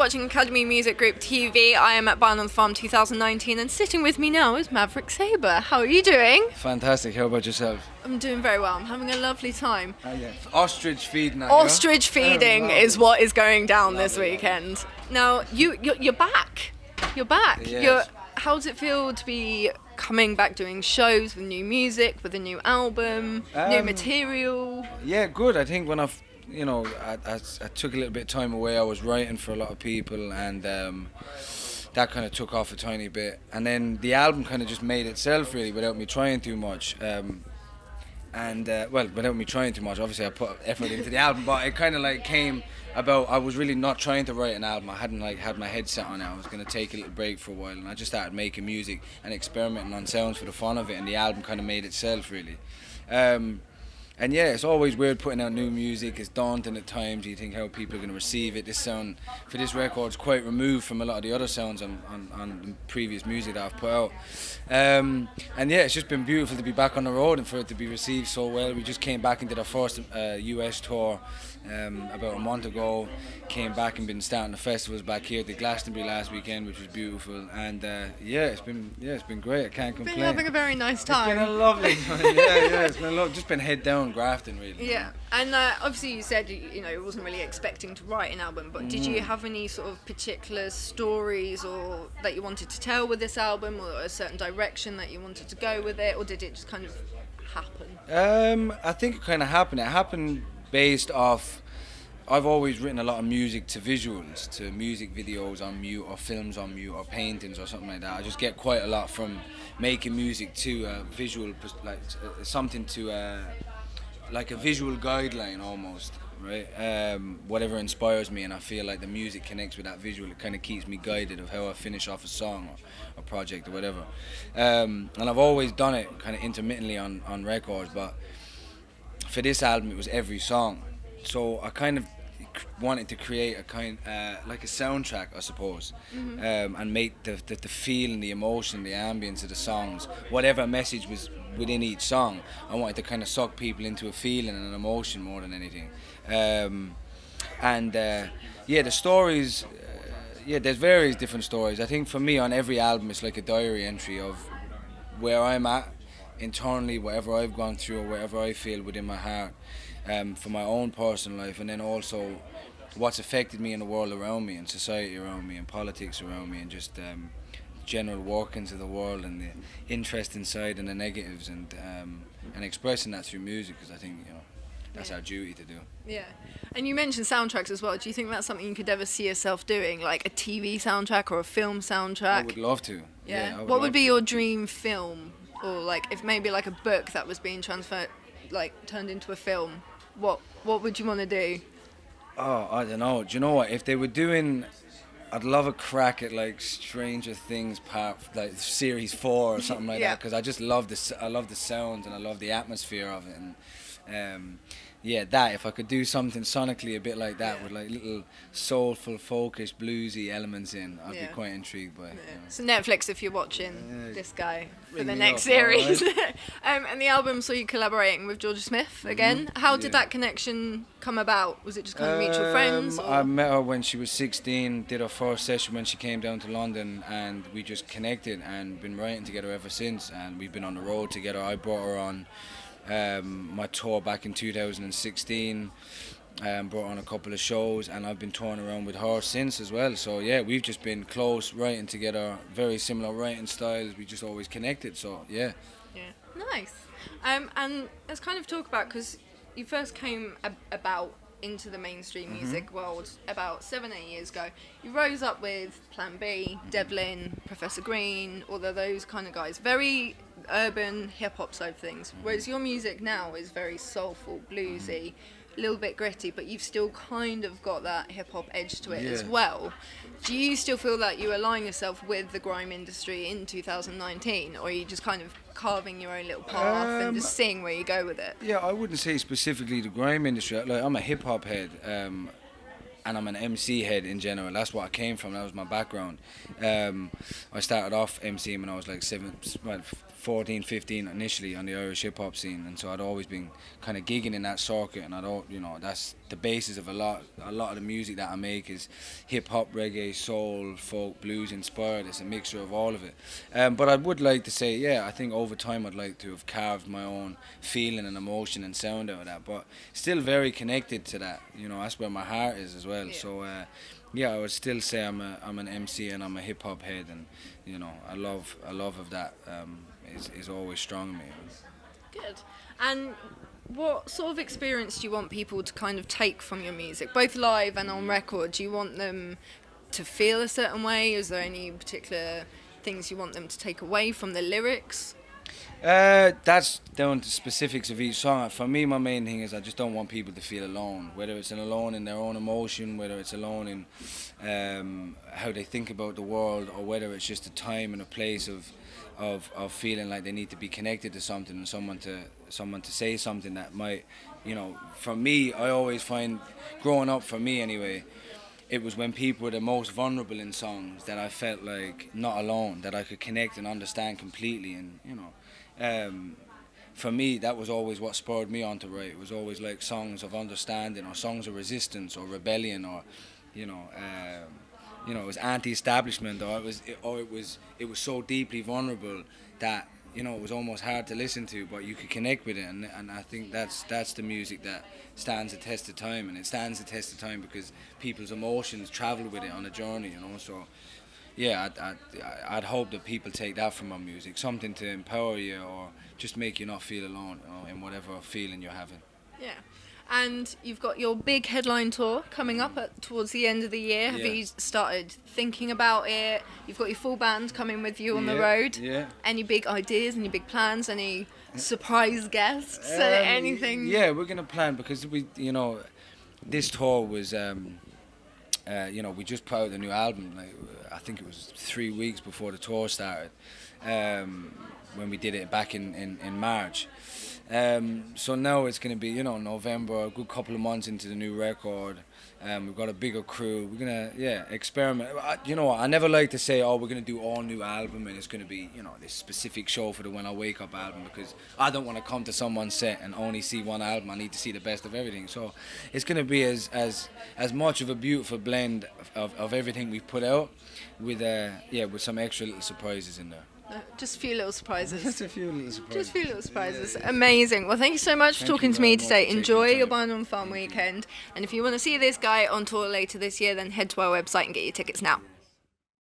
watching Academy Music Group TV. I am at Barn on the Farm 2019, and sitting with me now is Maverick Sabre. How are you doing? Fantastic. How about yourself? I'm doing very well. I'm having a lovely time. Yeah. Ostrich feeding. Ostrich feeding is what is going down this Lovely. weekend. Now, you're back. You're back. Yes. How does it feel to be coming back doing shows with new music, with a new album, new material? Yeah, good. I think when I took a little bit of time away, I was writing for a lot of people, and that kind of took off a tiny bit. And then the album kind of just made itself, really, without me trying too much. Without me trying too much, obviously I put effort into the album, but it kind of like came about. I was really not trying to write an album. I hadn't had my head set on it. I was going to take a little break for a while, and I just started making music and experimenting on sounds for the fun of it, and the album kind of made itself, really. And yeah, it's always weird putting out new music. It's daunting at times. You think how people are going to receive it. This sound for this record is quite removed from a lot of the other sounds on the previous music that I've put out. And yeah, it's just been beautiful to be back on the road and for it to be received so well. We just came back and did our first US tour about a month ago. Came back and been starting the festivals back here at the Glastonbury last weekend, which was beautiful. And it's been great. I can't complain. Been having a very nice time. It's been a lovely time. It's been just been head down grafting, really. Yeah, and obviously you said you wasn't really expecting to write an album, but did you have any sort of particular stories or that you wanted to tell with this album, or a certain direction that you wanted to go with it, or did it just kind of happen? I think it kind of happened. It happened based off. I've always written a lot of music to visuals, to music videos on mute, or films on mute, or paintings, or something like that. I just get quite a lot from making music to visual, like something to like a visual guideline almost, right? Whatever inspires me, and I feel like the music connects with that visual. It kind of keeps me guided of how I finish off a song or a project or whatever. And I've always done it kind of intermittently on records, but for this album it was every song. So I kind of wanted to create a kind like a soundtrack, I suppose, and make the feel and the emotion, the ambience of the songs, whatever message was within each song. I wanted to kind of suck people into a feeling and an emotion more than anything. The stories, there's various different stories. I think for me on every album it's like a diary entry of where I'm at internally, whatever I've gone through or whatever I feel within my heart. For my own personal life, and then also what's affected me in the world around me, and society around me, and politics around me, and just general workings of the world, and the interest inside and the negatives, and expressing that through music, because I think that's our duty to do. Yeah, and you mentioned soundtracks as well. Do you think that's something you could ever see yourself doing, like a TV soundtrack or a film soundtrack? I would love to. Yeah. What would be your dream film, or like if maybe like a book that was being turned into a film? What would you want to do? Oh, I don't know. Do you know what? If they were doing, I'd love a crack at like Stranger Things like series 4 or something like that, because I just love I love the sounds and I love the atmosphere of it, and that if I could do something sonically a bit like that with like little soulful, folkish, bluesy elements in, I'd be quite intrigued by it. So Netflix, if you're watching this guy for the me next up, series. And the album saw you collaborating with Georgia Smith again. How did that connection come about? Was it just kind of mutual friends? Or? I met her when she was 16, did her first session when she came down to London, and we just connected and been writing together ever since, and we've been on the road together. I brought her on my tour back in 2016, brought on a couple of shows, and I've been touring around with her since as well. So yeah, we've just been close, writing together, very similar writing styles. We just always connected. So yeah. Nice. And let's kind of talk about, because you first came about into the mainstream music world about 7-8 years ago. You rose up with Plan B, Devlin, Professor Green, all of those kind of guys. Very urban hip-hop side of things, whereas your music now is very soulful, bluesy, a little bit gritty, but you've still kind of got that hip-hop edge to it as well. Do you still feel that you align yourself with the grime industry in 2019, or are you just kind of carving your own little path and just seeing where you go with it? Yeah, I wouldn't say specifically the grime industry. Like, I'm a hip-hop head, and I'm an MC head in general. That's what I came from. That was my background. I started off MCing when I was like 14, 15 initially on the Irish hip hop scene, and so I'd always been kind of gigging in that circuit, and that's the basis of a lot of the music that I make is hip hop, reggae, soul, folk, blues inspired. It's a mixture of all of it. But I would like to say, yeah, I think over time I'd like to have carved my own feeling and emotion and sound out of that, but still very connected to that. That's where my heart is as well. Yeah. So. Yeah, I would still say I'm an MC and I'm a hip hop head, and a love of that is always strong in me. Good. And what sort of experience do you want people to kind of take from your music, both live and on record? Do you want them to feel a certain way? Is there any particular things you want them to take away from the lyrics? That's down to specifics of each song. For me, my main thing is I just don't want people to feel alone, whether it's alone in their own emotion, whether it's alone in how they think about the world, or whether it's just a time and a place of feeling like they need to be connected to something and someone to say something that might, for me, I always find, growing up, for me anyway, it was when people were the most vulnerable in songs that I felt like not alone, that I could connect and understand completely, and for me, that was always what spurred me on to write. It was always like songs of understanding, or songs of resistance, or rebellion, or it was anti-establishment, or it was so deeply vulnerable that it was almost hard to listen to, but you could connect with it, and I think that's the music that stands the test of time, and it stands the test of time because people's emotions travel with it on a journey, So. Yeah, I'd hope that people take that from my music, something to empower you or just make you not feel alone, in whatever feeling you're having. Yeah. And you've got your big headline tour coming up towards the end of the year. Have you started thinking about it? You've got your full band coming with you on the road. Yeah. Any big ideas, any big plans, any surprise guests, anything? Yeah, we're going to plan because this tour was... we just put out the new album. I think it was 3 weeks before the tour started, when we did it back in March. So now it's going to be, November, a good couple of months into the new record. We've got a bigger crew. We're going to, experiment. I never like to say, we're going to do all new album and it's going to be, this specific show for the When I Wake Up album, because I don't want to come to someone's set and only see one album. I need to see the best of everything. So it's going to be as much of a beautiful blend of everything we've put out with some extra little surprises in there. Just a few little surprises. Just a few little surprises. Yeah. Amazing. Well, thank you so much for talking to me today. Enjoy your time. Barn on Farm weekend. And if you want to see this guy on tour later this year, then head to our website and get your tickets now.